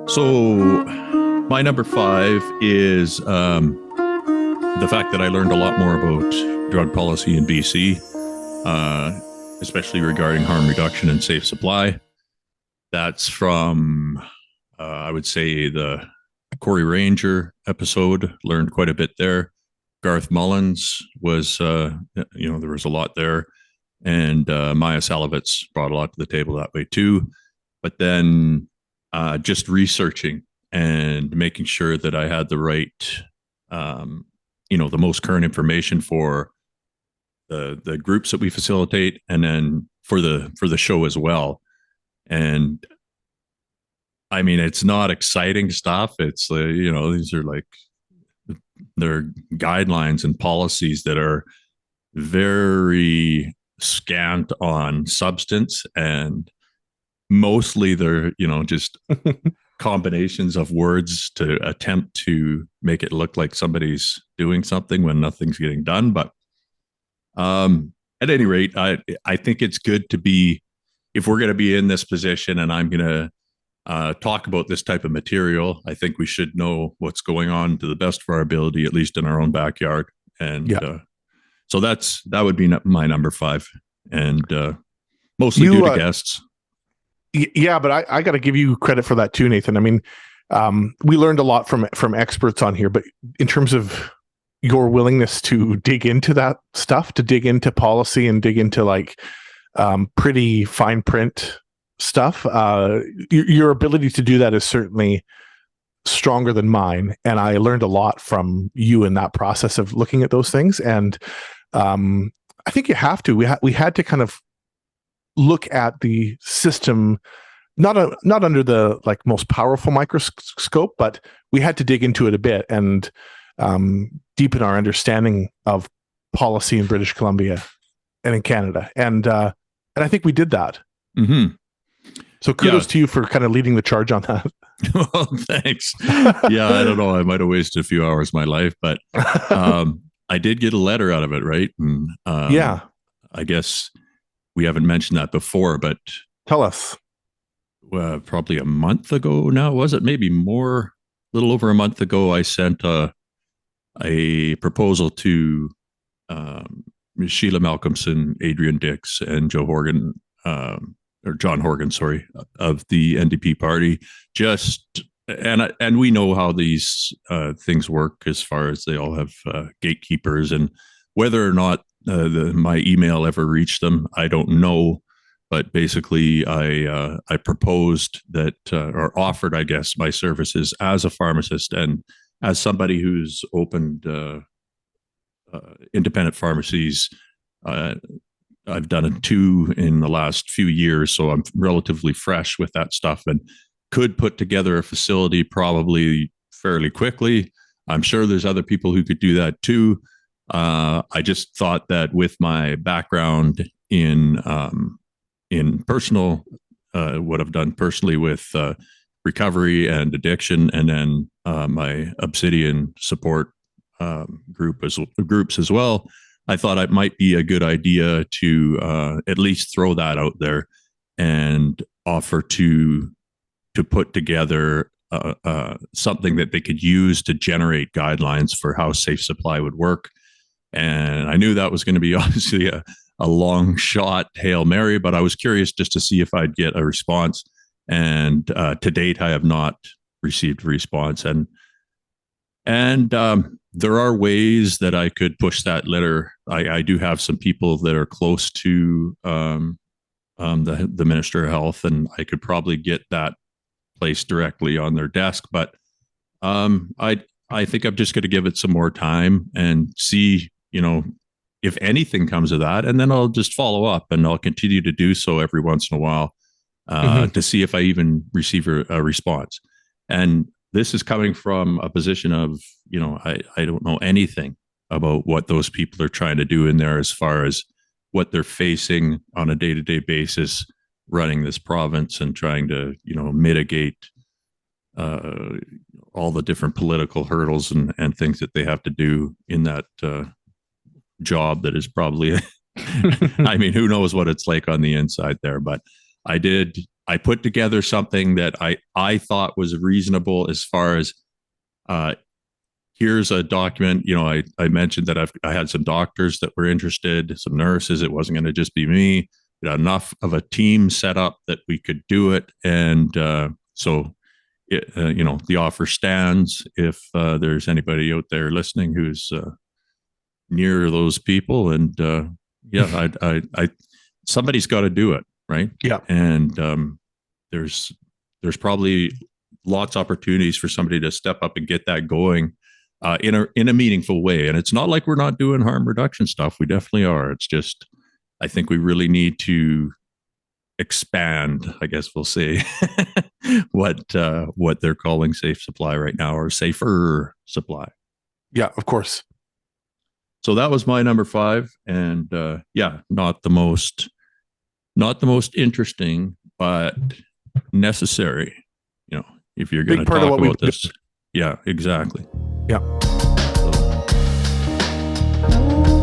So, my number five is the fact that I learned a lot more about drug policy in BC, uh, especially regarding harm reduction and safe supply. That's from, I would say, the Corey Ranger episode. Learned quite a bit there. Garth Mullins was, there was a lot there. And Maya Salovitz brought a lot to the table that way too. But then just researching and making sure that I had the right, the most current information for the groups that we facilitate, and then for the show as well. And I mean, it's not exciting stuff. It's these are like they're guidelines and policies that are very scant on substance, and mostly they're just combinations of words to attempt to make it look like somebody's doing something when nothing's getting done. But at any rate, I think it's good to be, if we're going to be in this position and I'm going to talk about this type of material, I think we should know what's going on to the best of our ability, at least in our own backyard. And so that would be my number five, and mostly due to guests. Yeah, but I got to give you credit for that too, Nathan. I mean, we learned a lot from experts on here, but in terms of your willingness to dig into that stuff, to dig into policy and dig into like pretty fine print stuff, your ability to do that is certainly stronger than mine. And I learned a lot from you in that process of looking at those things. And I think you have to. We had to kind of look at the system, not under the like most powerful microscope, but we had to dig into it a bit and deepen our understanding of policy in British Columbia and in Canada. And I think we did that. Mm-hmm. So kudos to you for kind of leading the charge on that. Well, thanks. Yeah, I don't know. I might have wasted a few hours of my life, but I did get a letter out of it, right? And I guess we haven't mentioned that before, but tell us. Probably a month ago now, was it? Maybe more, a little over a month ago, I sent a proposal to Sheila Malcolmson, Adrian Dix, and Joe Horgan, or John Horgan, sorry, of the NDP party. And we know how these things work as far as they all have gatekeepers, and whether or not my email ever reached them, I don't know. But basically, I proposed that, or offered, I guess, my services as a pharmacist and as somebody who's opened independent pharmacies. I've done 2 in the last few years, so I'm relatively fresh with that stuff and could put together a facility probably fairly quickly. I'm sure there's other people who could do that too. I just thought that with my background in personal, what I've done personally with recovery and addiction, and then my Obsidian support groups as well, I thought it might be a good idea to at least throw that out there and offer to put together something that they could use to generate guidelines for how safe supply would work. And I knew that was going to be obviously a long shot Hail Mary, but I was curious just to see if I'd get a response. And to date, I have not received a response. And there are ways that I could push that letter. I do have some people that are close to the Minister of Health, and I could probably get that placed directly on their desk. But I think I'm just going to give it some more time and see, if anything comes of that, and then I'll just follow up, and I'll continue to do so every once in a while to see if I even receive a response. And this is coming from a position of, I don't know anything about what those people are trying to do in there as far as what they're facing on a day-to-day basis running this province and trying to, mitigate all the different political hurdles and things that they have to do in that job that is probably, I mean, who knows what it's like on the inside there. But I did I put together something that I thought was reasonable as far as uh, here's a document. I mentioned that I had some doctors that were interested, some nurses. It wasn't going to just be me. We had enough of a team set up that we could do it. And the offer stands if there's anybody out there listening who's near those people. And somebody's got to do it, right? Yeah. And there's probably lots of opportunities for somebody to step up and get that going in a meaningful way. And it's not like we're not doing harm reduction stuff. We definitely are. It's just I think we really need to expand, I guess we'll say, what they're calling safe supply right now, or safer supply. Yeah, of course. So that was my number 5, and not the most interesting, but necessary. If you're going to talk about this, yeah, exactly. Yeah. So.